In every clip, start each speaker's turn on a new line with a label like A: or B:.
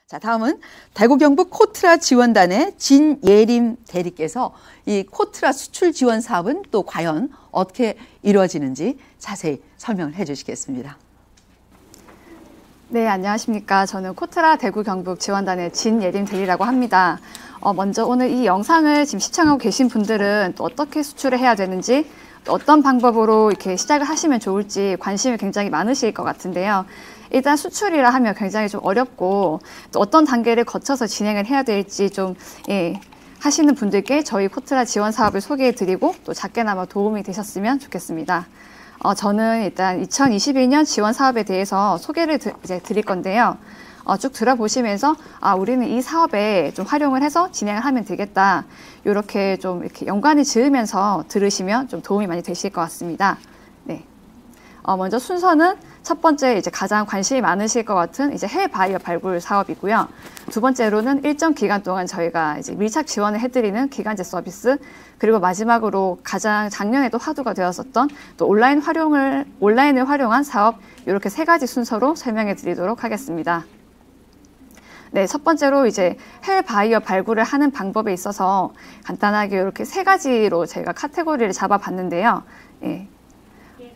A: 자, 다음은 대구 경북 코트라 지원단의 진예림 대리께서 이 코트라 수출 지원 사업은 또 과연 어떻게 이루어지는지 자세히 설명을 해 주시겠습니다.
B: 네, 안녕하십니까. 저는 코트라 대구 경북 지원단의 진예림 대리라고 합니다. 먼저 오늘 이 영상을 지금 시청하고 계신 분들은 또 어떻게 수출을 해야 되는지, 또 어떤 방법으로 이렇게 시작을 하시면 좋을지 관심이 굉장히 많으실 것 같은데요. 일단 수출이라 하면 굉장히 좀 어렵고 또 어떤 단계를 거쳐서 진행을 해야 될지 좀 하시는 분들께 저희 코트라 지원 사업을 소개해 드리고 또 작게나마 도움이 되셨으면 좋겠습니다. 저는 일단 2021년 지원 사업에 대해서 소개를 드릴 건데요. 쭉 들어보시면서 우리는 이 사업에 좀 활용을 해서 진행을 하면 되겠다. 이렇게 좀 이렇게 연관을 지으면서 들으시면 좀 도움이 많이 되실 것 같습니다. 네. 먼저 순서는 첫 번째 이제 가장 관심이 많으실 것 같은 이제 해외 바이어 발굴 사업이고요. 두 번째로는 일정 기간 동안 저희가 이제 밀착 지원을 해드리는 기간제 서비스, 그리고 마지막으로 가장 작년에도 화두가 되었었던 또 온라인을 활용한 사업, 이렇게 세 가지 순서로 설명해 드리도록 하겠습니다. 네, 첫 번째로 이제 해외 바이어 발굴을 하는 방법에 있어서 간단하게 이렇게 세 가지로 저희가 카테고리를 잡아봤는데요.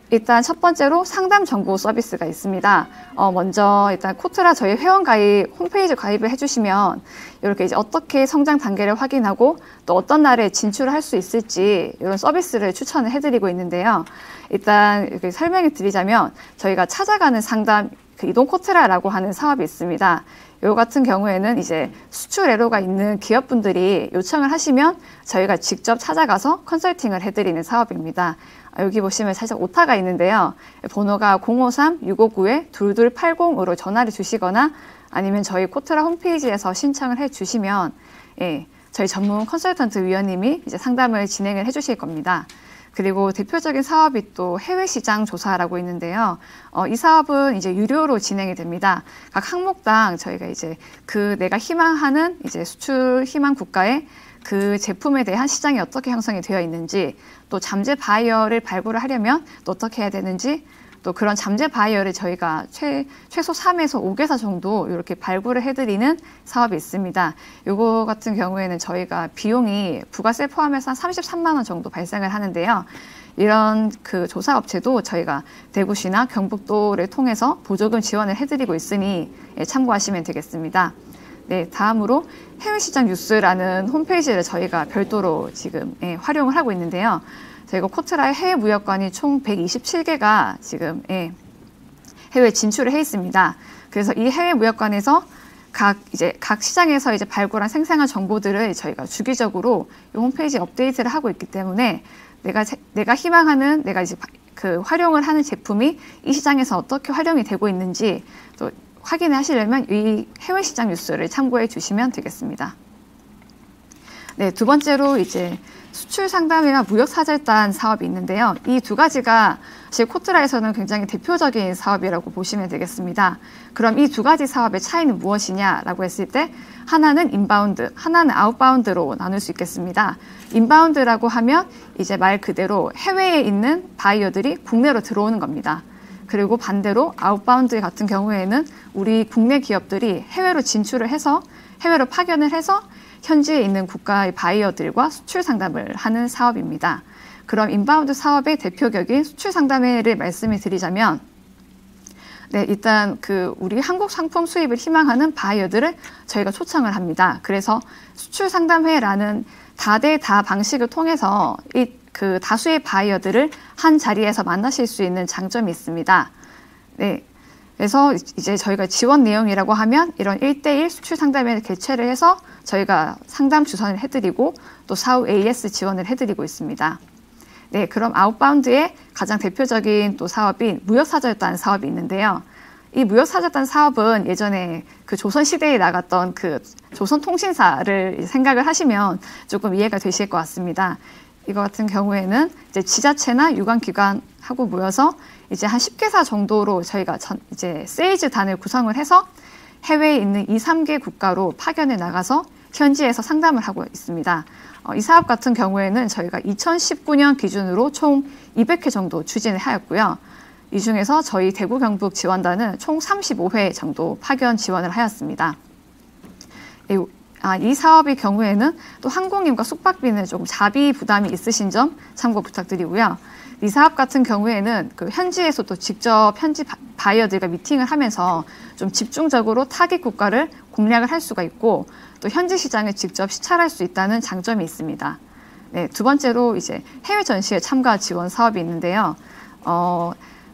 B: 일단 첫 번째로 상담 정보 서비스가 있습니다. 먼저 일단 코트라 저희 회원 가입 홈페이지 가입을 해주시면 이렇게 이제 어떻게 성장 단계를 확인하고 또 어떤 날에 진출을 할 수 있을지 이런 서비스를 추천을 해드리고 있는데요. 일단 이렇게 설명을 드리자면 저희가 찾아가는 상담 이동 코트라라고 하는 사업이 있습니다. 요 같은 경우에는 이제 수출 애로가 있는 기업분들이 요청을 하시면 저희가 직접 찾아가서 컨설팅을 해드리는 사업입니다. 여기 보시면 살짝 오타가 있는데요. 번호가 053-659-2280으로 전화를 주시거나 아니면 저희 코트라 홈페이지에서 신청을 해 주시면 저희 전문 컨설턴트 위원님이 이제 상담을 진행을 해 주실 겁니다. 그리고 대표적인 사업이 또 해외 시장 조사라고 있는데요. 이 사업은 이제 유료로 진행이 됩니다. 각 항목당 저희가 이제 내가 희망하는 이제 수출 희망 국가의 그 제품에 대한 시장이 어떻게 형성이 되어 있는지, 또 잠재 바이어를 발굴을 하려면 또 어떻게 해야 되는지, 또 그런 잠재 바이어를 저희가 최소 3에서 5개사 정도 이렇게 발굴을 해드리는 사업이 있습니다. 요거 같은 경우에는 저희가 비용이 부가세 포함해서 한 33만 원 정도 발생을 하는데요. 이런 그 조사 업체도 저희가 대구시나 경북도를 통해서 보조금 지원을 해드리고 있으니 참고하시면 되겠습니다. 네, 다음으로 해외시장 뉴스라는 홈페이지를 저희가 별도로 지금 활용을 하고 있는데요. 저희가 코트라의 해외 무역관이 총 127개가 지금 해외 진출을 해 있습니다. 그래서 이 해외 무역관에서 각 시장에서 이제 발굴한 생생한 정보들을 저희가 주기적으로 이 홈페이지 업데이트를 하고 있기 때문에 내가 희망하는 내가 이제 활용을 하는 제품이 이 시장에서 어떻게 활용이 되고 있는지 또 확인을 하시려면 이 해외 시장 뉴스를 참고해 주시면 되겠습니다. 네, 두 번째로 이제 수출 상담이나 무역 사절단 사업이 있는데요. 이 두 가지가 사실 코트라에서는 굉장히 대표적인 사업이라고 보시면 되겠습니다. 그럼 이 두 가지 사업의 차이는 무엇이냐라고 했을 때 하나는 인바운드, 하나는 아웃바운드로 나눌 수 있겠습니다. 인바운드라고 하면 이제 말 그대로 해외에 있는 바이어들이 국내로 들어오는 겁니다. 그리고 반대로 아웃바운드 같은 경우에는 우리 국내 기업들이 해외로 진출을 해서 해외로 파견을 해서 현지에 있는 국가의 바이어들과 수출 상담을 하는 사업입니다. 그럼 인바운드 사업의 대표격인 수출 상담회를 말씀을 드리자면 네, 일단 우리 한국 상품 수입을 희망하는 바이어들을 저희가 초청을 합니다. 그래서 수출 상담회라는 다대다 방식을 통해서 다수의 바이어들을 한 자리에서 만나실 수 있는 장점이 있습니다. 네. 그래서 이제 저희가 지원 내용이라고 하면 이런 1대1 수출 상담회를 개최를 해서 저희가 상담 주선을 해드리고 또 사후 AS 지원을 해드리고 있습니다. 네, 그럼 아웃바운드의 가장 대표적인 또 사업인 무역사절단 사업이 있는데요. 이 무역사절단 사업은 예전에 조선시대에 나갔던 조선통신사를 생각을 하시면 조금 이해가 되실 것 같습니다. 이거 같은 경우에는 이제 지자체나 유관기관하고 모여서 이제 한 10개사 정도로 저희가 이제 세일즈단을 구성을 해서 해외에 있는 2, 3개 국가로 파견을 나가서 현지에서 상담을 하고 있습니다. 이 사업 같은 경우에는 저희가 2019년 기준으로 총 200회 정도 추진을 하였고요. 이 중에서 저희 대구 경북 지원단은 총 35회 정도 파견 지원을 하였습니다. 이 사업의 경우에는 또 항공임과 숙박비는 조금 자비 부담이 있으신 점 참고 부탁드리고요. 이 사업 같은 경우에는 그 현지에서 또 직접 현지 바이어들과 미팅을 하면서 좀 집중적으로 타깃 국가를 공략을 할 수가 있고 또 현지 시장을 직접 시찰할 수 있다는 장점이 있습니다. 네, 두 번째로 이제 해외 전시회 참가 지원 사업이 있는데요.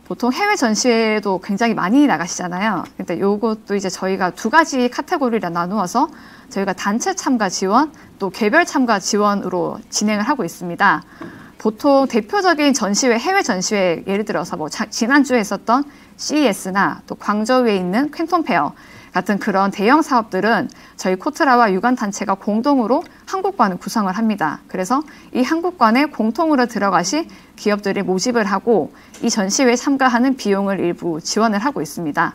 B: 보통 해외 전시회도 굉장히 많이 나가시잖아요. 근데 요것도 이제 저희가 두 가지 카테고리로 나누어서 저희가 단체 참가 지원, 또 개별 참가 지원으로 진행을 하고 있습니다. 보통 대표적인 전시회, 해외 전시회, 예를 들어서 뭐 지난주에 있었던 CES나 또 광저우에 있는 퀸톤 페어 같은 그런 대형 사업들은 저희 코트라와 유관단체가 공동으로 한국관을 구성을 합니다. 그래서 이 한국관에 공통으로 들어가시 기업들이 모집을 하고 이 전시회에 참가하는 비용을 일부 지원을 하고 있습니다.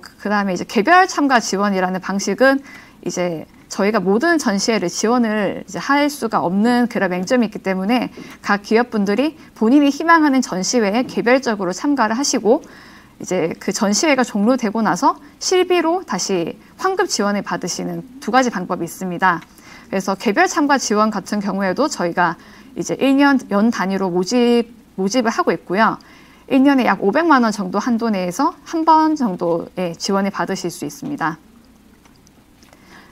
B: 그 다음에 이제 개별 참가 지원이라는 방식은 이제 저희가 모든 전시회를 지원을 이제 할 수가 없는 그런 맹점이 있기 때문에 각 기업분들이 본인이 희망하는 전시회에 개별적으로 참가를 하시고 이제 그 전시회가 종료되고 나서 실비로 다시 환급 지원을 받으시는 두 가지 방법이 있습니다. 그래서 개별 참가 지원 같은 경우에도 저희가 이제 1년 연 단위로 모집을 하고 있고요. 1년에 약 500만 원 정도 한도 내에서 한 번 정도의 지원을 받으실 수 있습니다.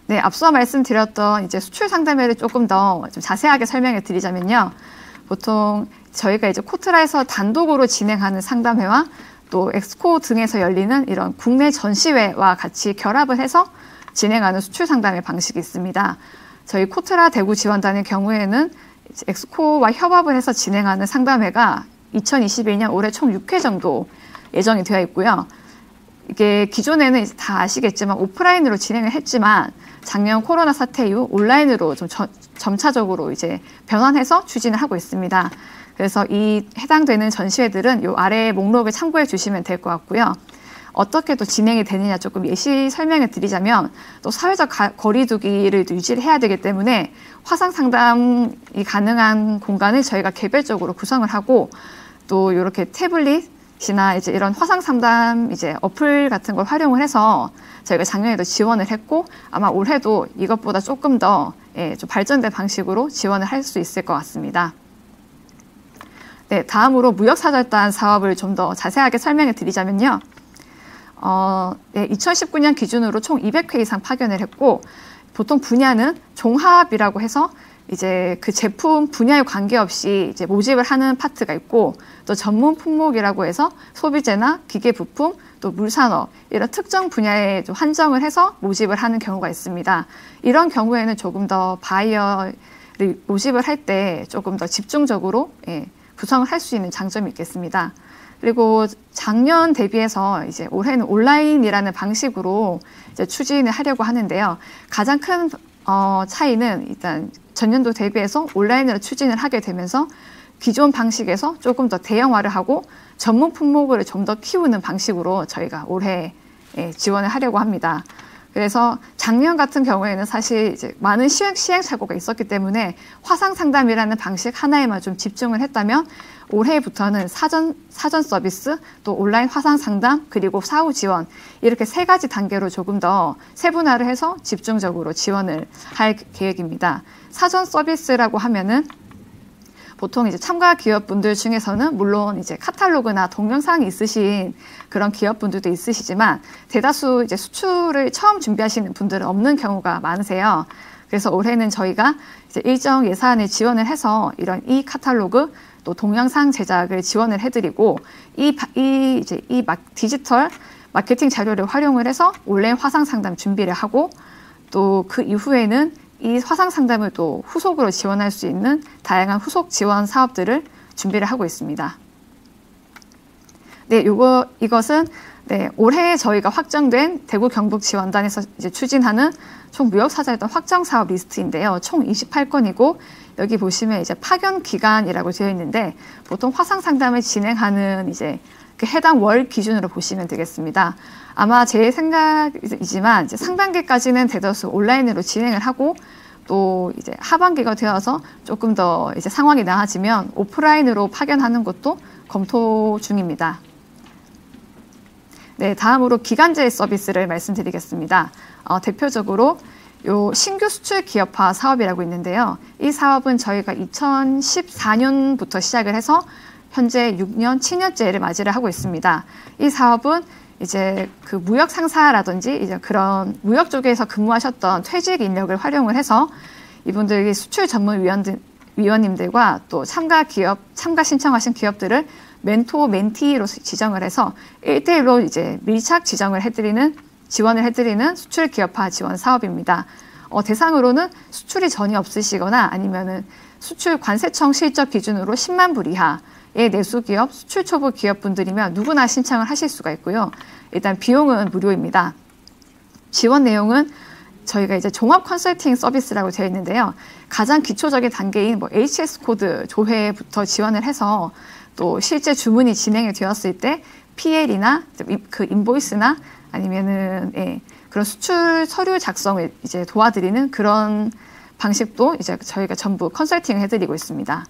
B: 네, 앞서 말씀드렸던 이제 수출 상담회를 조금 더 좀 자세하게 설명해 드리자면요. 보통 저희가 이제 코트라에서 단독으로 진행하는 상담회와 또 엑스코 등에서 열리는 이런 국내 전시회와 같이 결합을 해서 진행하는 수출 상담회 방식이 있습니다. 저희 코트라 대구 지원단의 경우에는 엑스코와 협업을 해서 진행하는 상담회가 2021년 올해 총 6회 정도 예정이 되어 있고요. 이게 기존에는 다 아시겠지만 오프라인으로 진행을 했지만 작년 코로나 사태 이후 온라인으로 좀 점차적으로 이제 변환해서 추진을 하고 있습니다. 그래서 이 해당되는 전시회들은 이 아래 목록을 참고해 주시면 될 것 같고요. 어떻게 또 진행이 되느냐 조금 예시 설명을 드리자면 또 사회적 거리두기를 유지를 해야 되기 때문에 화상 상담이 가능한 공간을 저희가 개별적으로 구성을 하고 또 이렇게 태블릿이나 이제 이런 화상 상담 이제 어플 같은 걸 활용을 해서 저희가 작년에도 지원을 했고 아마 올해도 이것보다 조금 더 좀 발전된 방식으로 지원을 할 수 있을 것 같습니다. 네, 다음으로 무역사절단 사업을 좀 더 자세하게 설명해 드리자면요. 2019년 기준으로 총 200회 이상 파견을 했고 보통 분야는 종합이라고 해서 이제 그 제품 분야에 관계없이 이제 모집을 하는 파트가 있고 또 전문 품목이라고 해서 소비재나 기계 부품 또 물산업 이런 특정 분야에 좀 한정을 해서 모집을 하는 경우가 있습니다. 이런 경우에는 조금 더 바이어를 모집을 할 때 조금 더 집중적으로 구성을 할 수 있는 장점이 있겠습니다. 그리고 작년 대비해서 이제 올해는 온라인이라는 방식으로 이제 추진을 하려고 하는데요. 가장 큰 차이는 일단 전년도 대비해서 온라인으로 추진을 하게 되면서 기존 방식에서 조금 더 대형화를 하고 전문 품목을 좀 더 키우는 방식으로 저희가 올해 지원을 하려고 합니다. 그래서 작년 같은 경우에는 사실 이제 많은 시행착오가 있었기 때문에 화상 상담이라는 방식 하나에만 좀 집중을 했다면 올해부터는 사전 서비스, 또 온라인 화상 상담, 그리고 사후 지원 이렇게 세 가지 단계로 조금 더 세분화를 해서 집중적으로 지원을 할 계획입니다. 사전 서비스라고 하면은 보통 이제 참가 기업분들 중에서는 물론 이제 카탈로그나 동영상이 있으신 그런 기업분들도 있으시지만 대다수 이제 수출을 처음 준비하시는 분들은 없는 경우가 많으세요. 그래서 올해는 저희가 이제 일정 예산을 지원을 해서 이런 이 카탈로그 또 동영상 제작을 지원을 해드리고 디지털 마케팅 자료를 활용을 해서 온라인 화상 상담 준비를 하고 또 그 이후에는 이 화상 상담을 또 후속으로 지원할 수 있는 다양한 후속 지원 사업들을 준비를 하고 있습니다. 네, 이것은 올해 저희가 확정된 대구 경북 지원단에서 이제 추진하는 총 무역사절단 확정 사업 리스트인데요. 총 28건이고 여기 보시면 이제 파견 기간이라고 되어 있는데 보통 화상 상담을 진행하는 이제 그 해당 월 기준으로 보시면 되겠습니다. 아마 제 생각이지만 이제 상반기까지는 대다수 온라인으로 진행을 하고 또 이제 하반기가 되어서 조금 더 이제 상황이 나아지면 오프라인으로 파견하는 것도 검토 중입니다. 네, 다음으로 기간제 서비스를 말씀드리겠습니다. 대표적으로 요 신규 수출 기업화 사업이라고 있는데요. 이 사업은 저희가 2014년부터 시작을 해서 현재 6년, 7년째를 맞이를 하고 있습니다. 이 사업은 이제 그 무역 상사라든지 이제 그런 무역 쪽에서 근무하셨던 퇴직 인력을 활용을 해서 이분들이 수출 전문 위원님들과 또 참가 신청하신 기업들을 멘토, 멘티로 지정을 해서 1대1로 이제 밀착 지원을 해드리는 수출 기업화 지원 사업입니다. 대상으로는 수출이 전혀 없으시거나 아니면은 수출 관세청 실적 기준으로 10만 불 이하의 내수기업, 수출 초보 기업분들이면 누구나 신청을 하실 수가 있고요. 일단 비용은 무료입니다. 지원 내용은 저희가 이제 종합 컨설팅 서비스라고 되어 있는데요. 가장 기초적인 단계인 HS 코드 조회부터 지원을 해서 또 실제 주문이 진행이 되었을 때 PL이나 그 인보이스나 아니면은 그런 수출 서류 작성을 이제 도와드리는 그런 방식도 이제 저희가 전부 컨설팅을 해드리고 있습니다.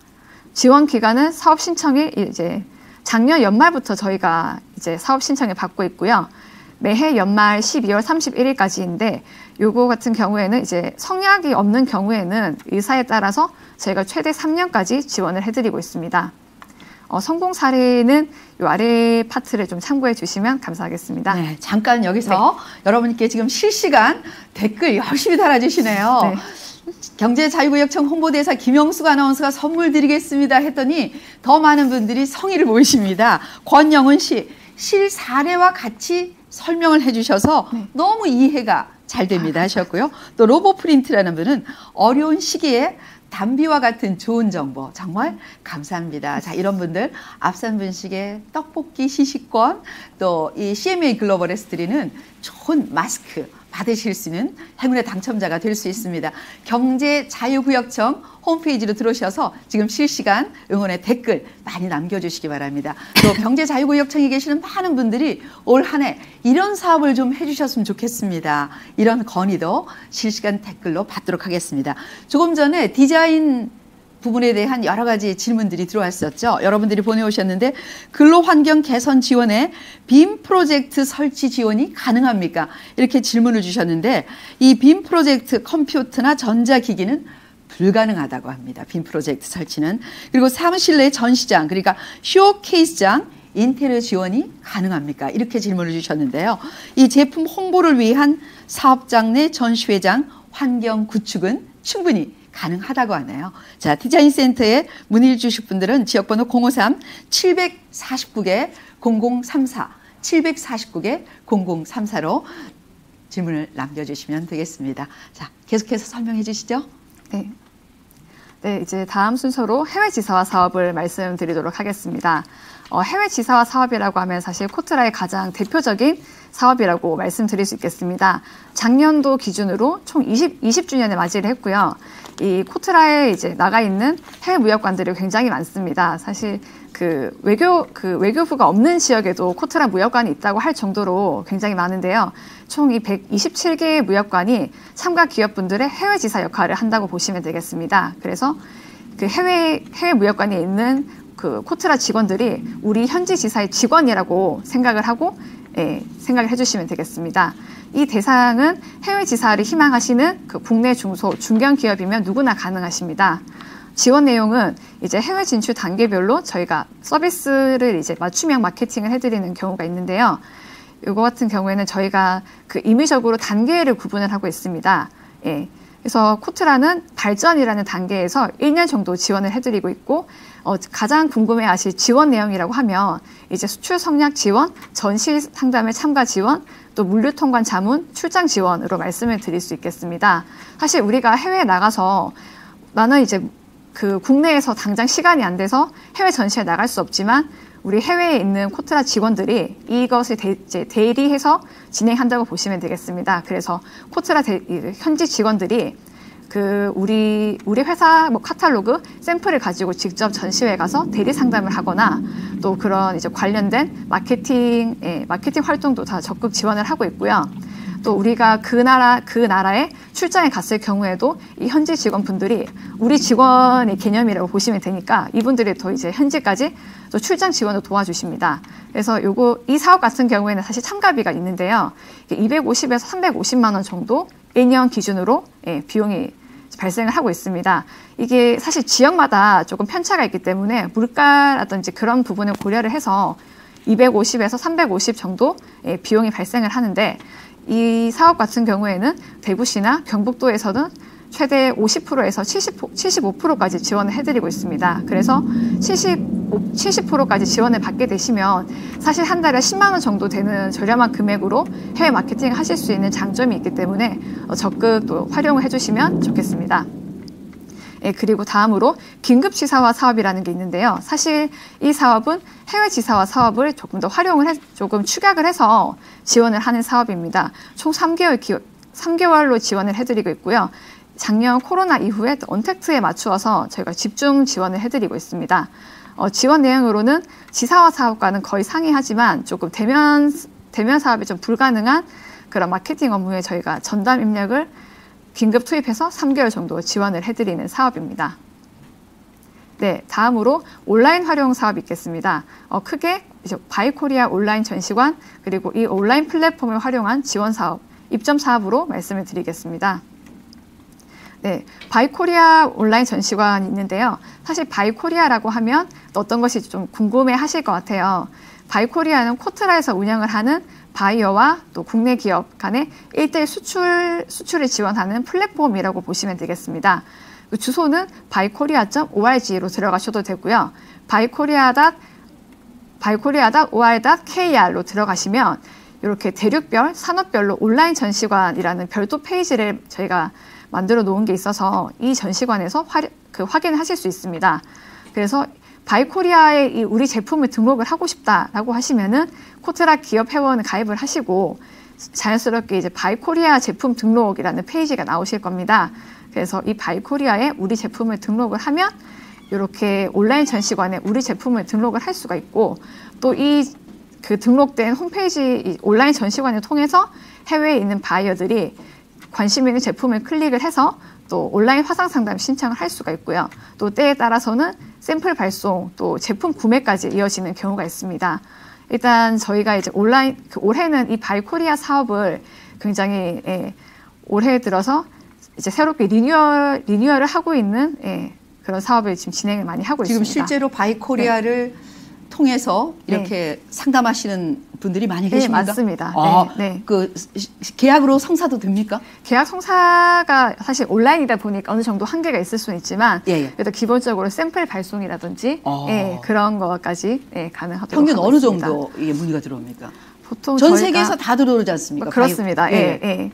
B: 지원 기간은 사업 신청이 이제 작년 연말부터 저희가 이제 사업 신청을 받고 있고요. 매해 연말 12월 31일까지인데 요거 같은 경우에는 이제 성약이 없는 경우에는 의사에 따라서 저희가 최대 3년까지 지원을 해드리고 있습니다. 성공 사례는 요 아래 파트를 좀 참고해 주시면 감사하겠습니다.
A: 네, 잠깐 여기서 여러분께 지금 실시간 댓글 열심히 달아주시네요.
B: 네.
A: 경제자유구역청 홍보대사 김영숙 아나운서가 선물 드리겠습니다 했더니 더 많은 분들이 성의를 보이십니다. 권영은 씨, 실 사례와 같이 설명을 해주셔서 너무 이해가 잘 됩니다 하셨고요. 또 로보프린트라는 분은 어려운 시기에 담비와 같은 좋은 정보 정말 감사합니다. 자, 이런 분들 앞산 분식의 떡볶이 시식권, 또 이 CMA 글로벌에서 드리는 좋은 마스크 받으실 수 있는 행운의 당첨자가 될 수 있습니다. 경제자유구역청 홈페이지로 들어오셔서 지금 실시간 응원의 댓글 많이 남겨주시기 바랍니다. 또 경제자유구역청에 계시는 많은 분들이 올 한 해 이런 사업을 좀 해주셨으면 좋겠습니다. 이런 건의도 실시간 댓글로 받도록 하겠습니다. 조금 전에 디자인 부분에 대한 여러 가지 질문들이 들어왔었죠. 여러분들이 보내오셨는데 근로환경 개선 지원에 빔 프로젝트 설치 지원이 가능합니까? 이렇게 질문을 주셨는데 이 빔 프로젝트 컴퓨터나 전자기기는 불가능하다고 합니다. 빔 프로젝트 설치는. 그리고 사무실 내 전시장, 그러니까 쇼케이스장 인테리어 지원이 가능합니까? 이렇게 질문을 주셨는데요. 이 제품 홍보를 위한 사업장 내 전시회장 환경 구축은 충분히 가능하다고 하네요. 자, 디자인센터에 문의를 주실 분들은 지역번호 053-749개 0034, 749개 0034로 질문을 남겨주시면 되겠습니다. 자, 계속해서 설명해 주시죠.
B: 네. 네, 이제 다음 순서로 해외 지사화 사업을 말씀드리도록 하겠습니다. 해외 지사화 사업이라고 하면 사실 코트라의 가장 대표적인 사업이라고 말씀드릴 수 있겠습니다. 작년도 기준으로 총 20주년을 맞이를 했고요. 이 코트라에 이제 나가 있는 해외 무역관들이 굉장히 많습니다. 사실 외교부가 없는 지역에도 코트라 무역관이 있다고 할 정도로 굉장히 많은데요. 총 이 127개의 무역관이 참가 기업분들의 해외 지사 역할을 한다고 보시면 되겠습니다. 그래서 그 해외 무역관에 있는 그 코트라 직원들이 우리 현지 지사의 직원이라고 생각을 하고 생각을 해주시면 되겠습니다. 이 대상은 해외 지사를 희망하시는 그 국내 중소, 중견 기업이면 누구나 가능하십니다. 지원 내용은 이제 해외 진출 단계별로 저희가 서비스를 이제 맞춤형 마케팅을 해드리는 경우가 있는데요. 이거 같은 경우에는 저희가 그 임의적으로 단계를 구분을 하고 있습니다. 그래서 코트라는 발전이라는 단계에서 1년 정도 지원을 해드리고 있고, 가장 궁금해하실 지원 내용이라고 하면 이제 수출 성약 지원, 전시 상담의 참가 지원, 또 물류 통관 자문, 출장 지원으로 말씀을 드릴 수 있겠습니다. 사실 우리가 해외에 나가서 나는 이제 그 국내에서 당장 시간이 안 돼서 해외 전시에 나갈 수 없지만 우리 해외에 있는 코트라 직원들이 이것을 대리해서 진행한다고 보시면 되겠습니다. 그래서 코트라 현지 직원들이 그 우리 회사 카탈로그 샘플을 가지고 직접 전시회에 가서 대리 상담을 하거나 또 그런 이제 관련된 마케팅 활동도 다 적극 지원을 하고 있고요. 또 우리가 그 나라에 출장에 갔을 경우에도 이 현지 직원분들이 우리 직원의 개념이라고 보시면 되니까 이분들이 더 이제 현지까지 또 출장 지원을 도와주십니다. 그래서 이 사업 같은 경우에는 사실 참가비가 있는데요. 250에서 350만 원 정도 1년 기준으로 비용이 발생을 하고 있습니다. 이게 사실 지역마다 조금 편차가 있기 때문에 물가라든지 그런 부분을 고려를 해서 250에서 350 정도 비용이 발생을 하는데 이 사업 같은 경우에는 대구시나 경북도에서는 최대 50%에서 75%까지 지원을 해드리고 있습니다. 그래서 70%까지 지원을 받게 되시면 사실 한 달에 10만 원 정도 되는 저렴한 금액으로 해외 마케팅을 하실 수 있는 장점이 있기 때문에 적극 또 활용을 해주시면 좋겠습니다. 그리고 다음으로 긴급지사화 사업이라는 게 있는데요. 사실 이 사업은 해외 지사화 사업을 조금 더 조금 축약을 해서 지원을 하는 사업입니다. 총 3개월로 지원을 해드리고 있고요. 작년 코로나 이후에 언택트에 맞추어서 저희가 집중 지원을 해드리고 있습니다. 지원 내용으로는 지사화 사업과는 거의 상이하지만 조금 대면 사업이 좀 불가능한 그런 마케팅 업무에 저희가 전담 인력을 긴급 투입해서 3개월 정도 지원을 해드리는 사업입니다. 네, 다음으로 온라인 활용 사업이 있겠습니다. 크게 이제 바이코리아 온라인 전시관 그리고 이 온라인 플랫폼을 활용한 지원 사업, 입점 사업으로 말씀을 드리겠습니다. 네, 바이코리아 온라인 전시관이 있는데요. 사실 바이코리아라고 하면 어떤 것이 좀 궁금해 하실 것 같아요. 바이코리아는 코트라에서 운영을 하는 바이어와 또 국내 기업 간의 1대1 수출을 지원하는 플랫폼이라고 보시면 되겠습니다. 주소는 바이코리아.org로 들어가셔도 되고요. 바이코리아.or.kr로 들어가시면 이렇게 대륙별, 산업별로 온라인 전시관이라는 별도 페이지를 저희가 만들어 놓은 게 있어서 이 전시관에서 확인을 하실 수 있습니다. 그래서 바이코리아에 우리 제품을 등록을 하고 싶다라고 하시면은 코트라 기업 회원을 가입을 하시고 자연스럽게 이제 바이코리아 제품 등록이라는 페이지가 나오실 겁니다. 그래서 이 바이코리아에 우리 제품을 등록을 하면 이렇게 온라인 전시관에 우리 제품을 등록을 할 수가 있고 또 그 등록된 홈페이지 온라인 전시관을 통해서 해외에 있는 바이어들이 관심 있는 제품을 클릭을 해서 또 온라인 화상 상담 신청을 할 수가 있고요. 또 때에 따라서는 샘플 발송, 또 제품 구매까지 이어지는 경우가 있습니다. 일단 저희가 이제 올해는 이 바이코리아 사업을 굉장히 올해 들어서 이제 새롭게 리뉴얼을 하고 있는 그런 사업을 지금 진행을 많이 하고
A: 지금
B: 있습니다.
A: 실제로 바이코리아를 통해서 이렇게 상담하시는 분들이 많이 계십니까?
B: 네, 맞습니다.
A: 그 계약으로 성사도 됩니까?
B: 계약 성사가 사실 온라인이다 보니까 어느 정도 한계가 있을 수는 있지만 그래도 기본적으로 샘플 발송이라든지 그런 것까지 가능하도록
A: 평균
B: 하고
A: 어느
B: 있습니다.
A: 정도 문의가 들어옵니까?
B: 보통
A: 전 세계에서 다 들어오지 않습니까?
B: 그렇습니다.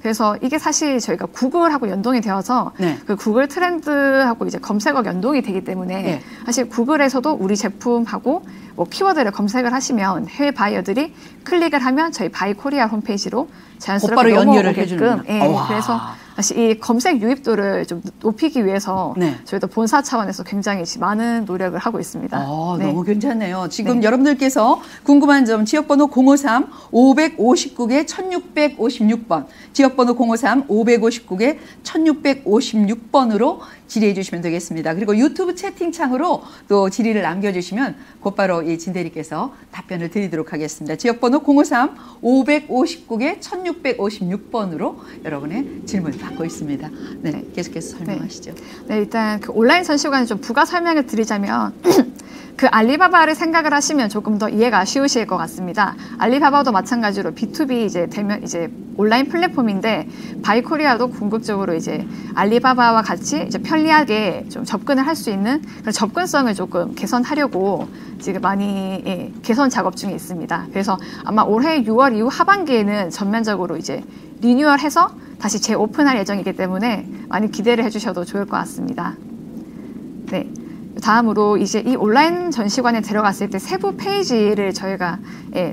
B: 그래서 이게 사실 저희가 구글하고 연동이 되어서 그 구글 트렌드하고 이제 검색어 연동이 되기 때문에 사실 구글에서도 우리 제품하고 뭐 키워드를 검색을 하시면 해외 바이어들이 클릭을 하면 저희 바이코리아 홈페이지로 자연스럽게
A: 곧바로 연결을 해주는.
B: 그래서 사실 이 검색 유입도를 좀 높이기 위해서 저희도 본사 차원에서 굉장히 많은 노력을 하고 있습니다.
A: 너무 괜찮네요. 지금 여러분들께서 궁금한 점 지역번호 053-559개 1656번 지역번호 053-559개 1656번으로 질의해 주시면 되겠습니다. 그리고 유튜브 채팅창으로 또 질의를 남겨주시면 곧바로 이 진 대리께서 답변을 드리도록 하겠습니다. 지역번호 053-559개 1656번으로 여러분의 질문 받고 있습니다. 네, 계속해서 설명하시죠.
B: 네, 일단 그 온라인 전시관에 좀 부가 설명을 드리자면 그 알리바바를 생각을 하시면 조금 더 이해가 쉬우실 것 같습니다. 알리바바도 마찬가지로 B2B 이제 온라인 플랫폼인데 바이코리아도 궁극적으로 이제 알리바바와 같이 이제 편리하게 좀 접근을 할 수 있는 그런 접근성을 조금 개선하려고 지금 많이 개선 작업 중에 있습니다. 그래서 아마 올해 6월 이후 하반기에는 전면적으로 이제 리뉴얼해서 다시 재오픈할 예정이기 때문에 많이 기대를 해주셔도 좋을 것 같습니다. 네. 다음으로 이제 이 온라인 전시관에 들어갔을 때 세부 페이지를 저희가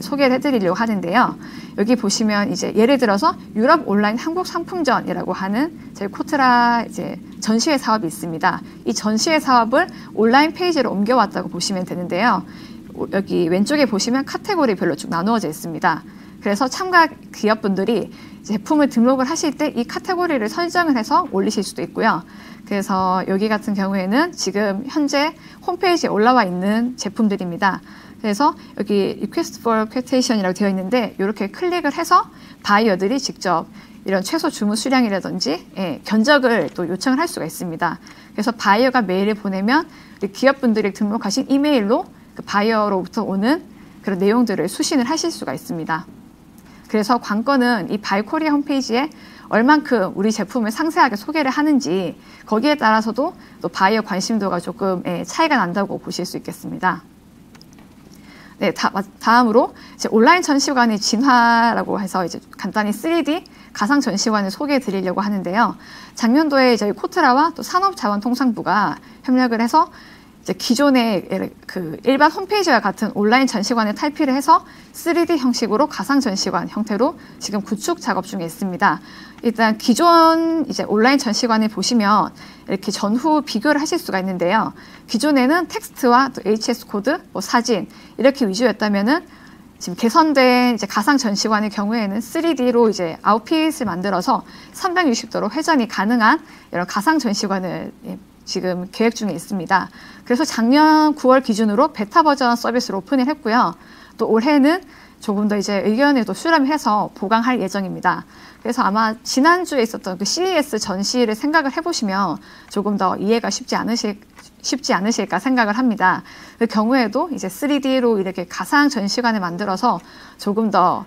B: 소개를 해드리려고 하는데요. 여기 보시면 이제 예를 들어서 유럽 온라인 한국 상품전이라고 하는 저희 코트라 이제 전시회 사업이 있습니다. 이 전시회 사업을 온라인 페이지로 옮겨왔다고 보시면 되는데요. 여기 왼쪽에 보시면 카테고리별로 쭉 나누어져 있습니다. 그래서 참가 기업분들이 제품을 등록을 하실 때 이 카테고리를 설정을 해서 올리실 수도 있고요. 그래서 여기 같은 경우에는 지금 현재 홈페이지에 올라와 있는 제품들입니다. 그래서 여기 Request for Quotation이라고 되어 있는데 이렇게 클릭을 해서 바이어들이 직접 이런 최소 주문 수량이라든지 견적을 또 요청을 할 수가 있습니다. 그래서 바이어가 메일을 보내면 기업분들이 등록하신 이메일로 그 바이어로부터 오는 그런 내용들을 수신을 하실 수가 있습니다. 그래서 관건은 이 바이코리아 홈페이지에 얼만큼 우리 제품을 상세하게 소개를 하는지 거기에 따라서도 또 바이어 관심도가 조금 차이가 난다고 보실 수 있겠습니다. 네, 다음으로 이제 온라인 전시관의 진화라고 해서 이제 간단히 3D 가상 전시관을 소개해 드리려고 하는데요. 작년도에 저희 코트라와 또 산업자원통상부가 협력을 해서 이제 기존의 그 일반 홈페이지와 같은 온라인 전시관을 탈피를 해서 3D 형식으로 가상 전시관 형태로 지금 구축 작업 중에 있습니다. 일단 기존 이제 온라인 전시관을 보시면 이렇게 전후 비교를 하실 수가 있는데요. 기존에는 텍스트와 또 HS 코드, 뭐 사진 이렇게 위주였다면은 지금 개선된 이제 가상 전시관의 경우에는 3D로 이제 아웃핏을 만들어서 360도로 회전이 가능한 이런 가상 전시관을 지금 계획 중에 있습니다. 그래서 작년 9월 기준으로 베타 버전 서비스를 오픈을 했고요. 또 올해는 조금 더 이제 의견을 또 수렴해서 보강할 예정입니다. 그래서 아마 지난주에 있었던 그 CES 전시를 생각을 해보시면 조금 더 이해가 쉽지 않으실까 생각을 합니다. 그 경우에도 이제 3D로 이렇게 가상 전시관을 만들어서 조금 더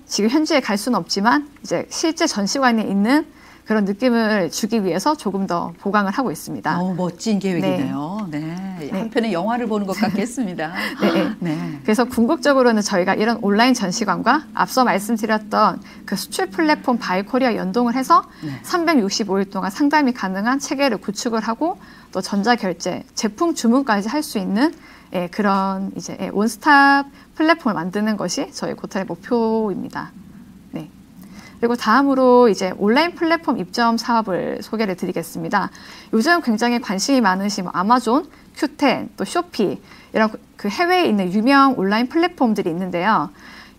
B: 지금 현지에 갈 수는 없지만 이제 실제 전시관에 있는 그런 느낌을 주기 위해서 조금 더 보강을 하고 있습니다.
A: 멋진 계획이네요. 네. 한편의 영화를 보는 것 같겠습니다.
B: 네. 네. 그래서 궁극적으로는 저희가 이런 온라인 전시관과 앞서 말씀드렸던 그 수출 플랫폼 바이코리아 연동을 해서 365일 동안 상담이 가능한 체계를 구축을 하고 또 전자결제, 제품 주문까지 할 수 있는 그런 이제 원스톱 플랫폼을 만드는 것이 저희 코트라의 목표입니다. 그리고 다음으로 이제 온라인 플랫폼 입점 사업을 소개를 드리겠습니다. 요즘 굉장히 관심이 많으신 아마존, Q10, 또 쇼피 이런 그 해외에 있는 유명 온라인 플랫폼들이 있는데요.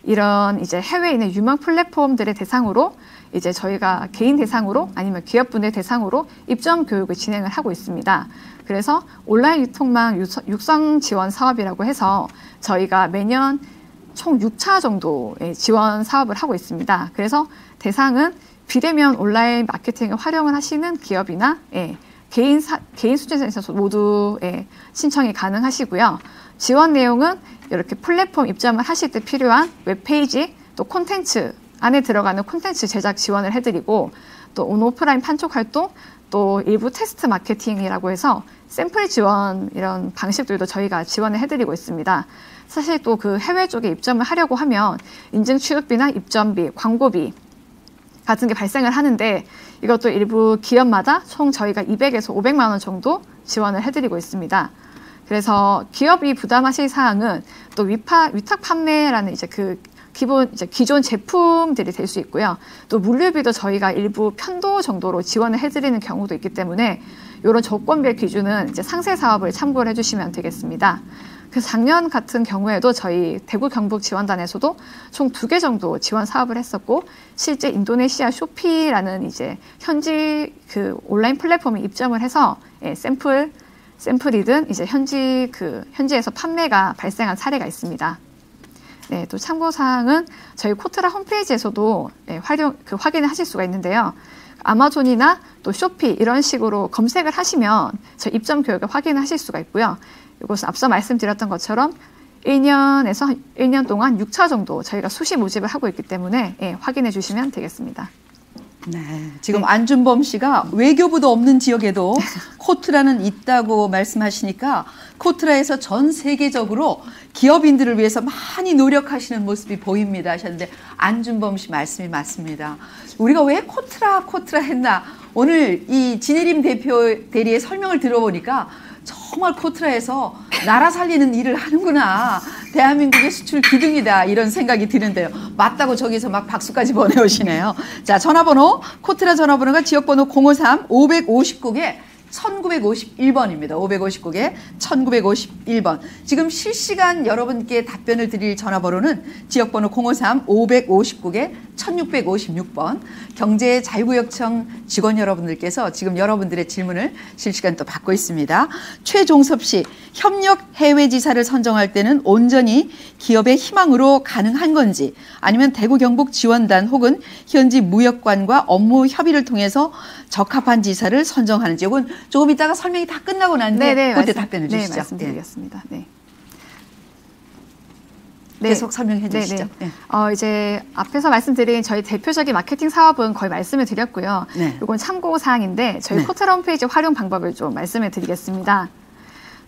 B: 이런 이제 해외에 있는 유명 플랫폼들의 대상으로 이제 저희가 개인 대상으로 아니면 기업분들 대상으로 입점 교육을 진행을 하고 있습니다. 그래서 온라인 유통망 육성 지원 사업이라고 해서 저희가 매년 총 6차 정도의 지원 사업을 하고 있습니다. 그래서 대상은 비대면 온라인 마케팅을 활용을 하시는 기업이나 개인 수준에서 모두 신청이 가능하시고요. 지원 내용은 이렇게 플랫폼 입점을 하실 때 필요한 웹페이지 또 콘텐츠 안에 들어가는 콘텐츠 제작 지원을 해드리고 또 온오프라인 판촉 활동 또 일부 테스트 마케팅이라고 해서 샘플 지원 이런 방식들도 저희가 지원을 해드리고 있습니다. 사실 또 그 해외 쪽에 입점을 하려고 하면 인증 취득비나 입점비, 광고비 같은 게 발생을 하는데 이것도 일부 기업마다 총 저희가 200에서 500만 원 정도 지원을 해드리고 있습니다. 그래서 기업이 부담하실 사항은 또 위탁 판매라는 이제 그 기존 제품들이 될 수 있고요. 또 물류비도 저희가 일부 편도 정도로 지원을 해드리는 경우도 있기 때문에 이런 조건별 기준은 이제 상세 사업을 참고를 해주시면 되겠습니다. 그래서 작년 같은 경우에도 저희 대구 경북 지원단에서도 총 2개 정도 지원 사업을 했었고 실제 인도네시아 쇼피라는 이제 현지 그 온라인 플랫폼에 입점을 해서 샘플이든 이제 현지에서 판매가 발생한 사례가 있습니다. 네, 또 참고사항은 저희 코트라 홈페이지에서도 확인을 하실 수가 있는데요. 아마존이나 또 쇼피 이런 식으로 검색을 하시면 저희 입점 교육을 확인하실 수가 있고요. 이것은 앞서 말씀드렸던 것처럼 1년에서 1년 동안 6차 정도 저희가 수시 모집을 하고 있기 때문에 확인해 주시면 되겠습니다.
A: 네, 지금 안준범 씨가 외교부도 없는 지역에도 코트라는 있다고 말씀하시니까 코트라에서 전 세계적으로 기업인들을 위해서 많이 노력하시는 모습이 보입니다 하셨는데 안준범 씨 말씀이 맞습니다. 우리가 왜 코트라 했나 오늘 이 진혜림 대표 대리의 설명을 들어보니까 정말 코트라에서 나라 살리는 일을 하는구나. 대한민국의 수출 기둥이다. 이런 생각이 드는데요. 맞다고 저기서 막 박수까지 보내오시네요. 자, 전화번호, 코트라 전화번호가 지역번호 053-559에 1951번입니다. 559개 1951번. 지금 실시간 여러분께 답변을 드릴 전화번호는 지역번호 053-559개 1656번. 경제자유구역청 직원 여러분들께서 지금 여러분들의 질문을 실시간 또 받고 있습니다. 최종섭 씨, 협력 해외지사를 선정할 때는 온전히 기업의 희망으로 가능한 건지, 아니면 대구 경북 지원단 혹은 현지 무역관과 업무 협의를 통해서 적합한 지사를 선정하는지, 이건 조금 이따가 설명이 다 끝나고 난 뒤에 그때 답변을 주시죠.
B: 네, 말씀드리겠습니다. 네.
A: 계속 설명해 주시죠.
B: 네. 이제 앞에서 말씀드린 저희 대표적인 마케팅 사업은 거의 말씀을 드렸고요. 이건 참고 사항인데 저희 코트라 홈페이지 활용 방법을 좀 말씀을 드리겠습니다.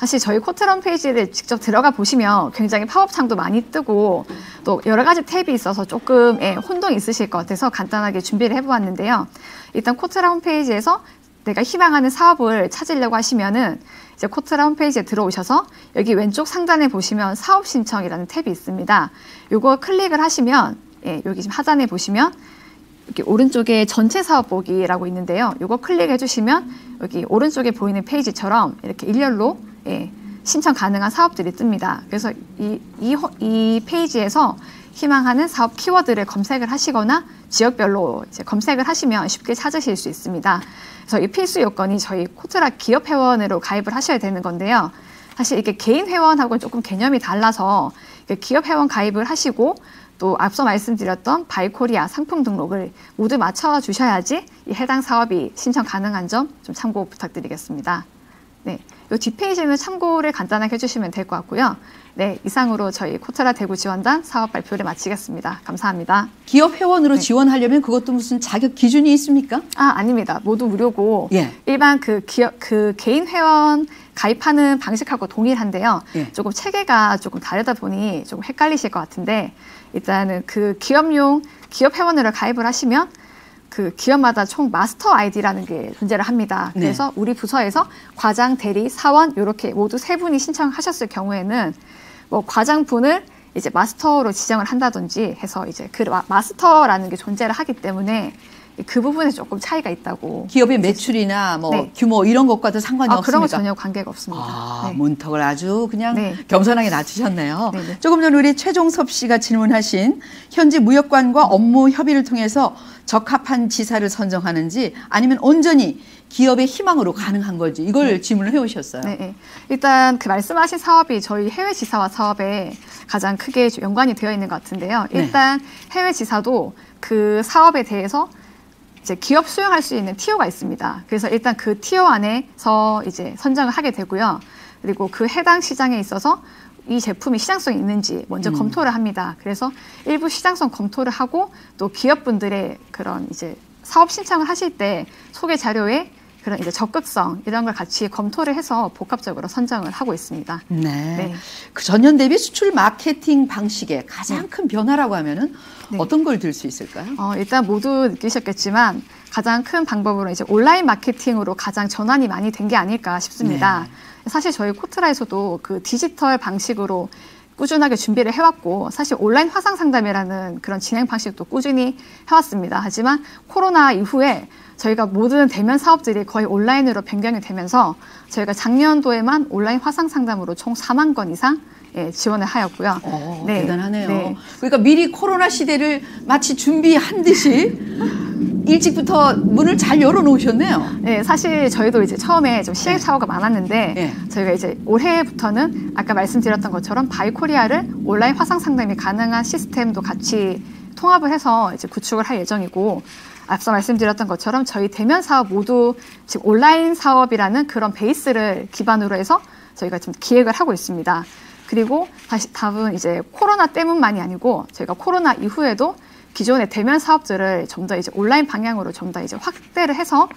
B: 사실 저희 코트라 홈페이지를 직접 들어가 보시면 굉장히 팝업 창도 많이 뜨고 또 여러 가지 탭이 있어서 조금 혼동이 있으실 것 같아서 간단하게 준비를 해보았는데요. 일단 코트라 홈페이지에서 내가 희망하는 사업을 찾으려고 하시면은 이제 코트라 홈페이지에 들어오셔서 여기 왼쪽 상단에 보시면 사업 신청이라는 탭이 있습니다. 요거 클릭을 하시면 여기 지금 하단에 보시면 이렇게 오른쪽에 전체 사업 보기라고 있는데요. 요거 클릭해 주시면 여기 오른쪽에 보이는 페이지처럼 이렇게 일렬로 신청 가능한 사업들이 뜹니다. 그래서 이 페이지에서 희망하는 사업 키워드를 검색을 하시거나 지역별로 이제 검색을 하시면 쉽게 찾으실 수 있습니다. 그래서 이 필수 요건이 저희 코트라 기업 회원으로 가입을 하셔야 되는 건데요. 사실 이게 개인 회원하고는 조금 개념이 달라서 기업 회원 가입을 하시고 또 앞서 말씀드렸던 바이코리아 상품 등록을 모두 맞춰 주셔야지 이 해당 사업이 신청 가능한 점 좀 참고 부탁드리겠습니다. 네, 이 뒷페이지는 참고를 간단하게 해주시면 될 것 같고요. 네, 이상으로 저희 코트라 대구 지원단 사업 발표를 마치겠습니다. 감사합니다.
A: 기업 회원으로 지원하려면 그것도 무슨 자격 기준이 있습니까?
B: 아닙니다. 모두 무료고 일반 그 개인 회원 가입하는 방식하고 동일한데요. 조금 체계가 조금 다르다 보니 조금 헷갈리실 것 같은데 일단은 그 기업 회원으로 가입을 하시면 그 기업마다 총 마스터 아이디라는 게 존재를 합니다. 그래서 우리 부서에서 과장, 대리, 사원 이렇게 모두 세 분이 신청하셨을 경우에는 뭐 과장분을 이제 마스터로 지정을 한다든지 해서 이제 그 마스터라는 게 존재를 하기 때문에 그 부분에 조금 차이가 있다고.
A: 기업의 매출이나 뭐 규모 이런 것과도 상관이 없습니까?
B: 그런 거 전혀 관계가 없습니다.
A: 문턱을 아주 그냥 겸손하게 낮추셨네요.
B: 네네.
A: 조금 전 우리 최종섭 씨가 질문하신 현지 무역관과 업무 협의를 통해서 적합한 지사를 선정하는지 아니면 온전히 기업의 희망으로 가능한 건지 이걸 질문을 해오셨어요.
B: 네. 일단 그 말씀하신 사업이 저희 해외 지사와 사업에 가장 크게 연관이 되어 있는 것 같은데요. 일단 해외 지사도 그 사업에 대해서 이제 기업 수용할 수 있는 티오가 있습니다. 그래서 일단 그 티오 안에서 이제 선정을 하게 되고요. 그리고 그 해당 시장에 있어서 이 제품이 시장성이 있는지 먼저 검토를 합니다. 그래서 일부 시장성 검토를 하고 또 기업분들의 그런 이제 사업 신청을 하실 때 소개 자료에 그런 이제 적극성 이런 걸 같이 검토를 해서 복합적으로 선정을 하고 있습니다.
A: 네. 그 전년 대비 수출 마케팅 방식의 가장 큰 변화라고 하면은 어떤 걸 들 수 있을까요?
B: 일단 모두 느끼셨겠지만 가장 큰 방법으로 이제 온라인 마케팅으로 가장 전환이 많이 된 게 아닐까 싶습니다. 사실 저희 코트라에서도 그 디지털 방식으로 꾸준하게 준비를 해왔고 사실 온라인 화상 상담이라는 그런 진행 방식도 꾸준히 해왔습니다. 하지만 코로나 이후에 저희가 모든 대면 사업들이 거의 온라인으로 변경이 되면서 저희가 작년도에만 온라인 화상 상담으로 총 4만 건 이상 지원을 하였고요.
A: 대단하네요. 그러니까 미리 코로나 시대를 마치 준비한 듯이 일찍부터 문을 잘 열어놓으셨네요.
B: 네, 사실 저희도 이제 처음에 좀 시행착오가 많았는데 저희가 이제 올해부터는 아까 말씀드렸던 것처럼 바이코리아를 온라인 화상 상담이 가능한 시스템도 같이 통합을 해서 이제 구축을 할 예정이고 앞서 말씀드렸던 것처럼 저희 대면 사업 모두 지금 온라인 사업이라는 그런 베이스를 기반으로 해서 저희가 지금 기획을 하고 있습니다. 그리고 답은 이제 코로나 때문만이 아니고 저희가 코로나 이후에도 기존의 대면 사업들을 좀 더 이제 온라인 방향으로 좀 더 이제 확대를 해서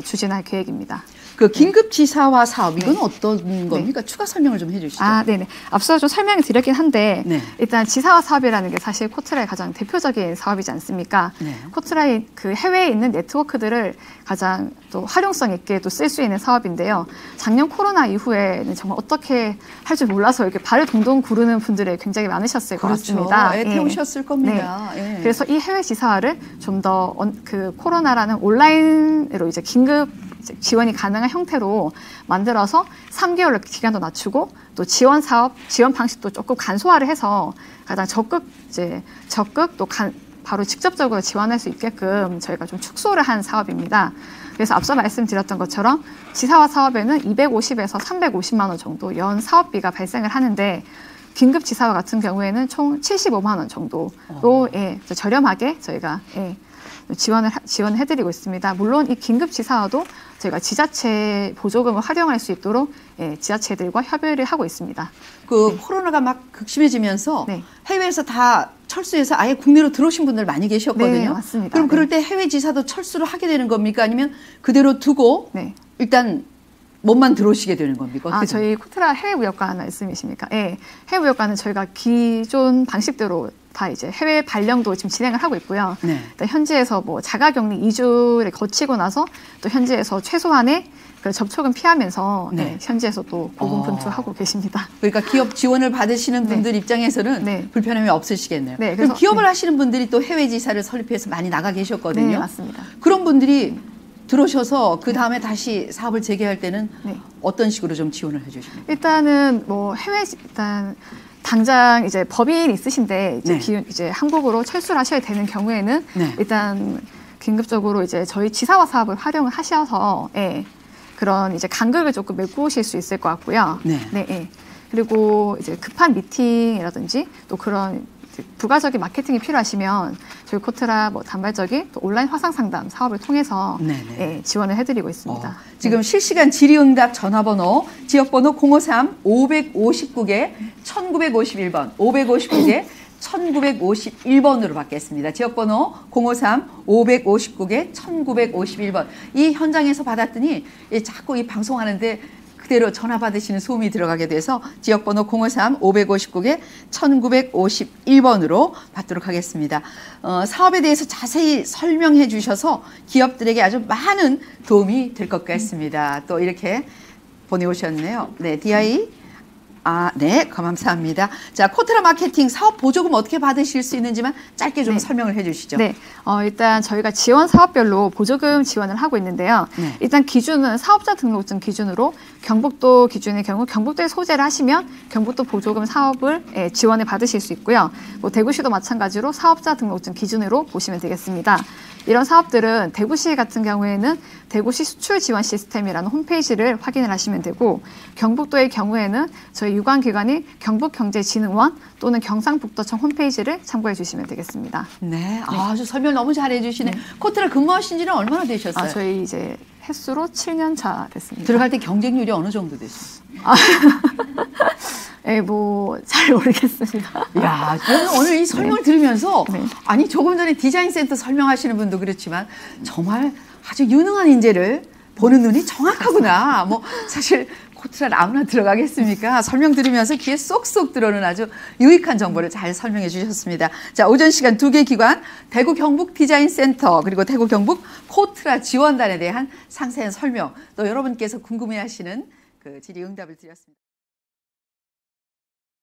B: 추진할 계획입니다.
A: 그 긴급 지사화 사업 이건 어떤 겁니까? 추가 설명을 좀 해주시죠.
B: 네네. 앞서 좀 설명을 드렸긴 한데 일단 지사화 사업이라는 게 사실 코트라의 가장 대표적인 사업이지 않습니까? 코트라의 그 해외에 있는 네트워크들을 가장 또 활용성 있게 또 쓸 수 있는 사업인데요. 작년 코로나 이후에는 정말 어떻게 할 줄 몰라서 이렇게 발을 동동 구르는 분들이 굉장히 많으셨을 것 같습니다.
A: 태우셨을 겁니다.
B: 그래서 이 해외 지사화를 좀 더 그 코로나라는 온라인으로 이제 긴급 지원이 가능한 형태로 만들어서 3개월 기간도 낮추고 또 지원 사업, 지원 방식도 조금 간소화를 해서 가장 적극 또 바로 직접적으로 지원할 수 있게끔 저희가 좀 축소를 한 사업입니다. 그래서 앞서 말씀드렸던 것처럼 지사화 사업에는 250에서 350만 원 정도 연 사업비가 발생을 하는데 긴급 지사화 같은 경우에는 총 75만 원 정도로 저렴하게 저희가 지원을 해드리고 있습니다. 물론 이 긴급 지사화도 저희가 지자체 보조금을 활용할 수 있도록 지자체들과 협의를 하고 있습니다.
A: 코로나가 막 극심해지면서
B: 네.
A: 해외에서 다 철수해서 아예 국내로 들어오신 분들 많이 계셨거든요.
B: 네, 맞습니다.
A: 그럼 그럴 때 해외 지사도 철수를 하게 되는 겁니까? 아니면 그대로 두고 일단 몸만 들어오시게 되는 겁니까?
B: 저희 코트라 해외무역관 말씀이십니까? 네. 해외무역관은 저희가 기존 방식대로 다 이제 해외 발령도 지금 진행을 하고 있고요.
A: 네.
B: 현지에서 뭐 자가격리 2주를 거치고 나서 또 현지에서 최소한의 그 접촉은 피하면서 현지에서 또 고군분투하고 계십니다.
A: 그러니까 기업 지원을 받으시는 분들 입장에서는 불편함이 없으시겠네요.
B: 네,
A: 그럼 기업을 하시는 분들이 또 해외 지사를 설립해서 많이 나가 계셨거든요.
B: 네, 맞습니다.
A: 그런 분들이 들어오셔서 그 다음에 다시 사업을 재개할 때는 어떤 식으로 좀 지원을 해주십니까?
B: 일단은 뭐 당장 이제 법인 있으신데 이제 한국으로 철수를 하셔야 되는 경우에는 일단 긴급적으로 이제 저희 지사화 사업을 활용을 하셔서 그런 이제 간극을 조금 메꾸실 수 있을 것 같고요. 그리고 이제 급한 미팅이라든지 또 그런 부가적인 마케팅이 필요하시면 저희 코트라 단발적인 또 온라인 화상 상담 사업을 통해서 지원을 해드리고 있습니다.
A: 지금 실시간 질의응답 전화번호 지역번호 053-559개 1951번 559개 1951번으로 받겠습니다. 지역번호 053-559개 1951번. 이 현장에서 받았더니 자꾸 이 방송하는데 그대로 전화 받으시는 소음이 들어가게 돼서 지역번호 053-559개 1951번으로 받도록 하겠습니다. 사업에 대해서 자세히 설명해 주셔서 기업들에게 아주 많은 도움이 될 것 같습니다. 또 이렇게 보내오셨네요. 네, DI. 네, 감사합니다. 자, 코트라 마케팅 사업 보조금 어떻게 받으실 수 있는지만 짧게 좀 설명을 해 주시죠.
B: 네, 일단 저희가 지원 사업별로 보조금 지원을 하고 있는데요. 일단 기준은 사업자 등록증 기준으로 경북도 기준의 경우 경북도에 소재를 하시면 경북도 보조금 사업을 지원을 받으실 수 있고요. 뭐 대구시도 마찬가지로 사업자 등록증 기준으로 보시면 되겠습니다. 이런 사업들은 대구시 같은 경우에는 대구시 수출 지원 시스템이라는 홈페이지를 확인을 하시면 되고 경북도의 경우에는 저희 유관기관인 경북경제진흥원 또는 경상북도청 홈페이지를 참고해 주시면 되겠습니다.
A: 네, 아주 설명 너무 잘해 주시네. 코트라 근무하신 지는 얼마나 되셨어요?
B: 저희 이제 횟수로 7년 차 됐습니다.
A: 들어갈 때 경쟁률이 어느 정도 되셨어요?
B: 잘 모르겠습니다.
A: 야, 저는 오늘 이 설명을 들으면서 아니 조금 전에 디자인센터 설명하시는 분도 그렇지만 정말 아주 유능한 인재를 보는 눈이 정확하구나. 뭐 사실 코트라 아무나 들어가겠습니까? 설명 들으면서 귀에 쏙쏙 들어오는 아주 유익한 정보를 잘 설명해 주셨습니다. 자, 오전 시간 두 개 기관 대구 경북 디자인센터 그리고 대구 경북 코트라 지원단에 대한 상세한 설명 또 여러분께서 궁금해하시는 그 질의응답을 드렸습니다.